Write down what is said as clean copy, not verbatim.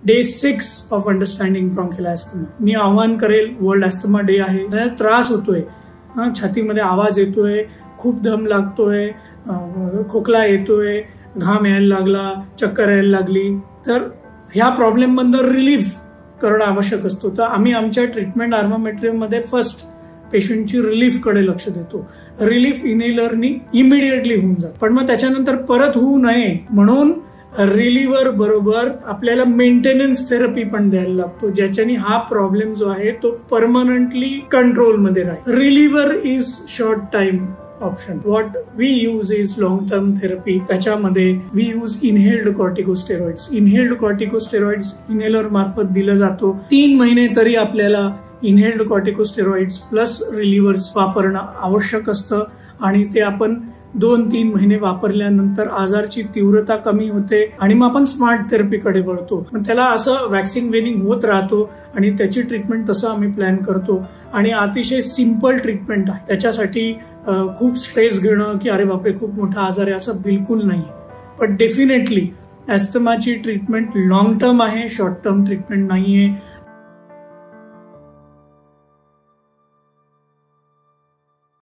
Day 6 of understanding bronchial asthma. मी आव्हान करेल, वर्ल्ड अस्थमा डे आहे. त्रास होतोय, छातीमध्ये आवाज येतोय, खूप दम लागतोय, खोकला येतोय, घाम यायला लागला, चक्कर यायला लागली, तर ह्या प्रॉब्लेम मधून रिलीफ करणं आवश्यक असतो. तर आम्ही आमच्या ट्रीटमेंट आर्मामेट्रियम मध्ये फर्स्ट पेशंटची रिलीफ कडे लक्ष देतो. रिलीफ इनहेलरनी इमिडिएटली होऊन जात, पण मग त्याच्यानंतर परत होऊ नये म्हणून रिलीव्हर बरोबर आपल्याला मेंटेनन्स थेरपी पण द्यायला लागतो, ज्याच्याने हा प्रॉब्लेम जो आहे तो परमनंटली कंट्रोलमध्ये राहील. Reliever is short time option. What we use is long term therapy. त्याच्यामध्ये we use inhaled corticosteroids. Inhaled corticosteroids inhaler मार्फत दिलं जातो. 3 महिने तरी आपल्याला इनहेल्ड कॉर्टिकोस्टेरॉइड्स प्लस रिलीव्हर्स वापरणं आवश्यक असतं आणि ते आपण 2-3 महिने वापरल्यानंतर आजारची तीव्रता कमी होते आणि मग आपण स्मार्ट थेरपीकडे वळतो. पण त्याला असं वॅक्सिन वेनिंग होत राहतो आणि त्याची ट्रीटमेंट तसं आम्ही प्लॅन करतो आणि अतिशय सिंपल ट्रीटमेंट आहे. त्याच्यासाठी खूप स्ट्रेस घेणं की अरे बापरे खूप मोठा आजार आहे असं बिलकुल नाही. पण डेफिनेटली अस्थमाची ट्रीटमेंट लॉंग टर्म आहे, शॉर्ट टर्म ट्रीटमेंट नाहीये.